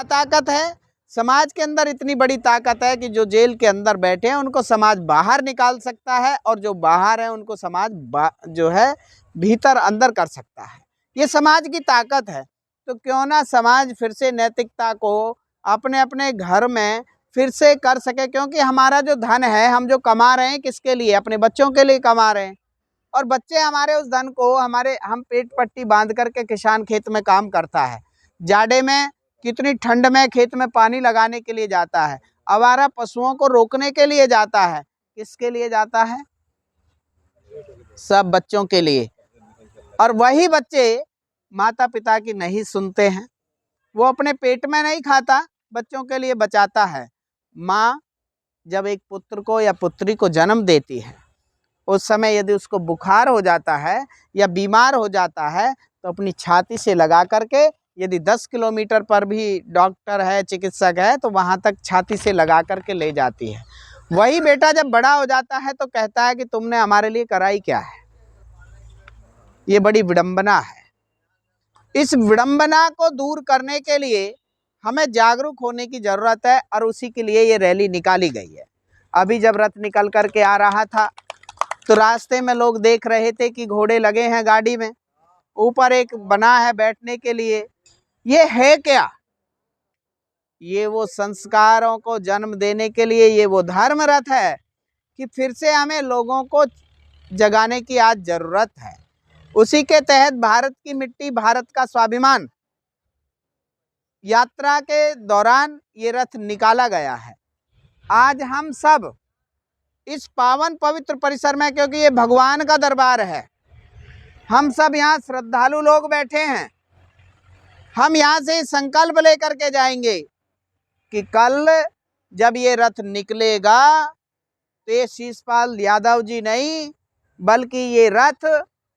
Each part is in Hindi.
क्या ताकत है? समाज के अंदर इतनी बड़ी ताकत है कि जो जेल के अंदर बैठे हैं उनको समाज बाहर निकाल सकता है, और जो बाहर है उनको समाज जो है भीतर अंदर कर सकता है। ये समाज की ताकत है। तो क्यों ना समाज फिर से नैतिकता को अपने अपने घर में फिर से कर सके, क्योंकि हमारा जो धन है, हम जो कमा रहे हैं किसके लिए? अपने बच्चों के लिए कमा रहे हैं, और बच्चे हमारे उस धन को हम पेट पट्टी बांध करके किसान खेत में काम करता है, जाड़े में कितनी ठंड में खेत में पानी लगाने के लिए जाता है, आवारा पशुओं को रोकने के लिए जाता है। किसके लिए जाता है? सब बच्चों के लिए। और वही बच्चे माता पिता की नहीं सुनते हैं, वो अपने पेट में नहीं खाता, बच्चों के लिए बचाता है। माँ जब एक पुत्र को या पुत्री को जन्म देती है, उस समय यदि उसको बुखार हो जाता है या बीमार हो जाता है तो अपनी छाती से लगा करके, यदि 10 किलोमीटर पर भी डॉक्टर है, चिकित्सक है, तो वहाँ तक छाती से लगा करके ले जाती है। वही बेटा जब बड़ा हो जाता है तो कहता है कि तुमने हमारे लिए कराई क्या है? ये बड़ी विडंबना है। इस विडंबना को दूर करने के लिए हमें जागरूक होने की ज़रूरत है, और उसी के लिए ये रैली निकाली गई है। अभी जब रथ निकल करके आ रहा था तो रास्ते में लोग देख रहे थे कि घोड़े लगे हैं गाड़ी में, ऊपर एक बना है बैठने के लिए। ये है क्या? ये वो संस्कारों को जन्म देने के लिए ये वो धर्म रथ है कि फिर से हमें लोगों को जगाने की आज जरूरत है। उसी के तहत भारत की मिट्टी, भारत का स्वाभिमान यात्रा के दौरान ये रथ निकाला गया है। आज हम सब इस पावन पवित्र परिसर में, क्योंकि ये भगवान का दरबार है, हम सब यहाँ श्रद्धालु लोग बैठे हैं। हम यहाँ से संकल्प लेकर के जाएंगे कि कल जब ये रथ निकलेगा तो ये शीशपाल यादव जी नहीं, बल्कि ये रथ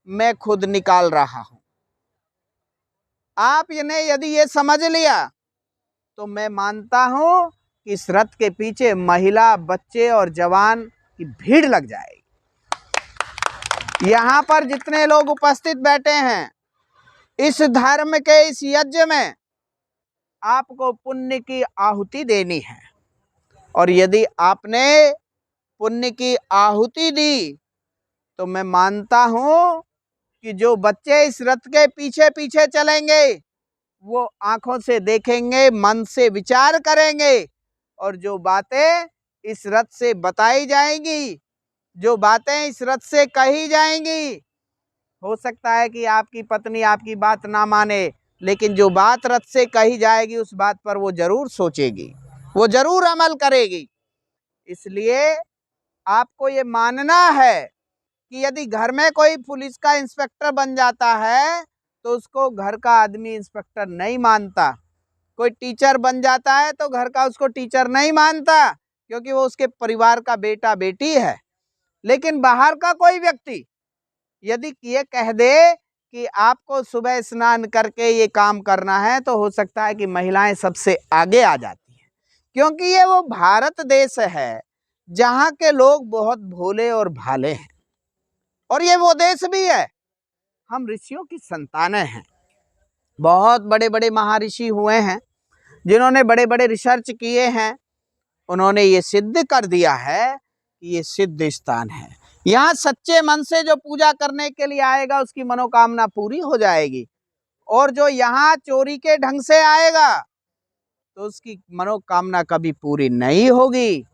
मैं खुद निकाल रहा हूँ। आप इन्हें यदि ये समझ लिया तो मैं मानता हूँ कि इस रथ के पीछे महिला, बच्चे और जवान की भीड़ लग जाएगी। यहाँ पर जितने लोग उपस्थित बैठे हैं, इस धर्म के इस यज्ञ में आपको पुण्य की आहुति देनी है, और यदि आपने पुण्य की आहुति दी तो मैं मानता हूँ कि जो बच्चे इस रथ के पीछे पीछे चलेंगे वो आंखों से देखेंगे, मन से विचार करेंगे, और जो बातें इस रथ से बताई जाएंगी, जो बातें इस रथ से कही जाएंगी, हो सकता है कि आपकी पत्नी आपकी बात ना माने, लेकिन जो बात रथ से कही जाएगी उस बात पर वो जरूर सोचेगी, वो जरूर अमल करेगी। इसलिए आपको ये मानना है कि यदि घर में कोई पुलिस का इंस्पेक्टर बन जाता है तो उसको घर का आदमी इंस्पेक्टर नहीं मानता। कोई टीचर बन जाता है तो घर का उसको टीचर नहीं मानता, क्योंकि वो उसके परिवार का बेटा बेटी है। लेकिन बाहर का कोई व्यक्ति यदि ये कह दे कि आपको सुबह स्नान करके ये काम करना है, तो हो सकता है कि महिलाएं सबसे आगे आ जाती हैं, क्योंकि ये वो भारत देश है जहाँ के लोग बहुत भोले और भाले हैं, और ये वो देश भी है। हम ऋषियों की संतानें हैं। बहुत बड़े बड़े महर्षि हुए हैं जिन्होंने बड़े बड़े रिसर्च किए हैं। उन्होंने ये सिद्ध कर दिया है कि ये सिद्ध स्थान है। यहाँ सच्चे मन से जो पूजा करने के लिए आएगा उसकी मनोकामना पूरी हो जाएगी, और जो यहाँ चोरी के ढंग से आएगा तो उसकी मनोकामना कभी पूरी नहीं होगी।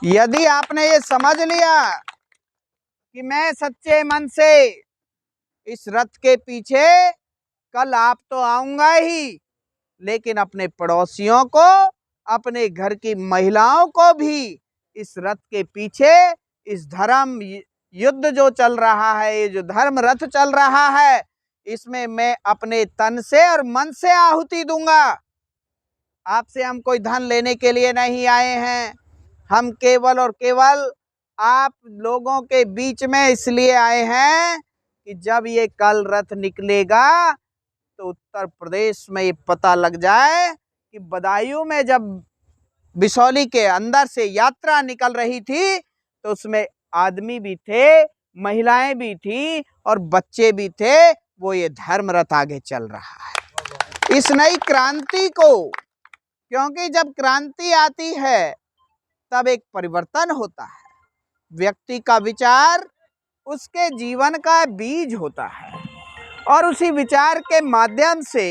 यदि आपने ये समझ लिया कि मैं सच्चे मन से इस रथ के पीछे कल आप तो आऊंगा ही, लेकिन अपने पड़ोसियों को, अपने घर की महिलाओं को भी इस रथ के पीछे, इस धर्म युद्ध जो चल रहा है, ये जो धर्म रथ चल रहा है, इसमें मैं अपने तन से और मन से आहुति दूंगा। आपसे हम कोई धन लेने के लिए नहीं आए हैं, हम केवल और केवल आप लोगों के बीच में इसलिए आए हैं कि जब ये कल रथ निकलेगा तो उत्तर प्रदेश में ये पता लग जाए कि बदायूं में जब बिसौली के अंदर से यात्रा निकल रही थी तो उसमें आदमी भी थे, महिलाएं भी थी और बच्चे भी थे। वो ये धर्म रथ आगे चल रहा है। इस नई क्रांति को क्योंकि जब क्रांति आती है तब एक परिवर्तन होता है। व्यक्ति का विचार उसके जीवन का बीज होता है और उसी विचार के माध्यम से